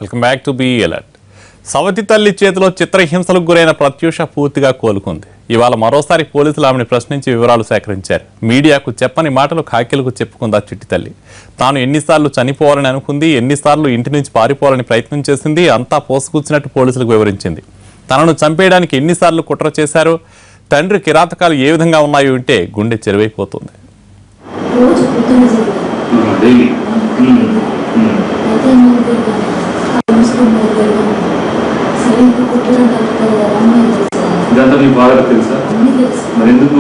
Welcome back to be alert. సవతి తల్లి చేతిలో చిత్రహింసలకు గురైన ప్రత్యూష పూర్తిగా కోలుకుంది. ఇవాళ మరోసారి పోలీసులు ఆమెను ప్రశ్నించి వివరాలు సేకరించారు. మీడియాకు చెప్పని మాటలు కాకిలకు చెప్పుకుందా చిట్టి తల్లి. తాను ఎన్నిసార్లు చనిపోవాలని అనుకుంది, ఎన్నిసార్లు ఇంటి నుంచి పారిపోవాలని ప్రయత్నం చేసింది, అంతా పోసుకూర్చినట్టు పోలీసులకు వివరించింది. తనను చంపేయడానికి ఎన్నిసార్లు కుట్ర చేశారో, తండ్రి కిరాతకాలు ఏ విధంగా ఉన్నాయో ఉంటే గుండె చెరువైపోతుంది. ఇదంతా మీ బాగా తెలుసా? మరి ఎందుకు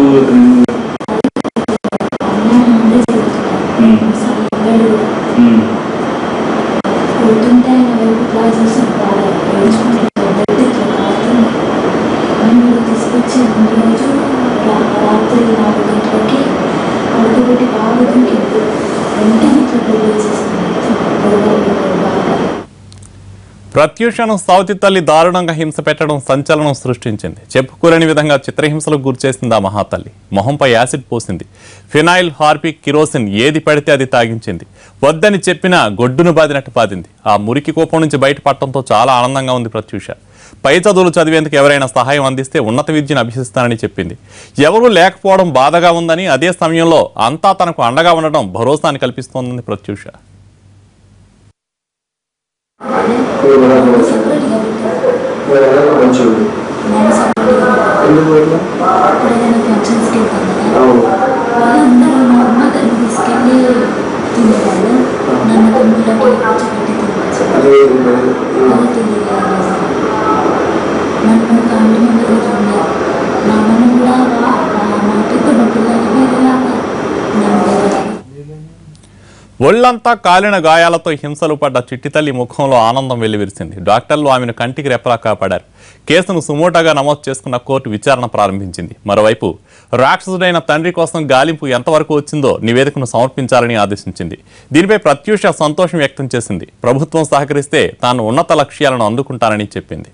ప్రత్యూషను సవతి తల్లి దారుణంగా హింస పెట్టడం సంచలనం సృష్టించింది. చెప్పుకోలేని విధంగా చిత్రహింసలకు గురిచేసింది ఆ మహాతల్లి. మొహంపై యాసిడ్ పోసింది. ఫినాయిల్, హార్పిక్, కిరోసిన్ ఏది పడితే అది తాగించింది. వద్దని చెప్పినా గొడ్డును బాదినట్టు బాదింది. ఆ మురికి కోపం నుంచి బయటపడటంతో చాలా ఆనందంగా ఉంది ప్రత్యూష. పై చదువులు చదివేందుకు ఎవరైనా సహాయం అందిస్తే ఉన్నత విద్యను అభ్యసిస్తానని చెప్పింది. ఎవరూ లేకపోవడం బాధగా ఉందని, అదే సమయంలో అంతా తనకు అండగా ఉండడం భరోసాని కల్పిస్తోందని ప్రత్యూష. ఒళ్లంతా కాలిన గాయాలతో హింసలు పడ్డ చిట్టి తల్లి ముఖంలో ఆనందం వెల్లివిరిసింది. డాక్టర్లు ఆమెను కంటికి రెప్పలా కాపాడారు. కేసును సుమోటాగా నమోదు చేసుకున్న కోర్టు విచారణ ప్రారంభించింది. మరోవైపు రాక్షసుడైన తండ్రి కోసం గాలింపు ఎంతవరకు వచ్చిందో నివేదికను సమర్పించాలని ఆదేశించింది. దీనిపై ప్రత్యూష సంతోషం వ్యక్తం చేసింది. ప్రభుత్వం సహకరిస్తే తాను ఉన్నత లక్ష్యాలను అందుకుంటానని చెప్పింది.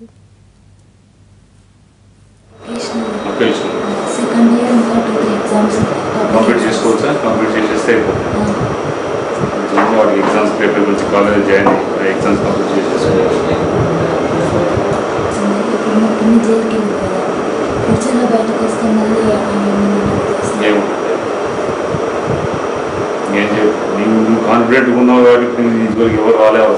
ఎగ్జామ్స్ పేపర్ గురించి కాలేజ్ జాయిన్ అయ్యి ఎగ్జామ్స్ కంప్లీట్ చేసేసుకోవచ్చు. ఏం చెప్పు, నువ్వు కాన్ఫిడెంట్గా ఉన్నావు కాబట్టి ఇదివరకు ఎవరు రాలేవు.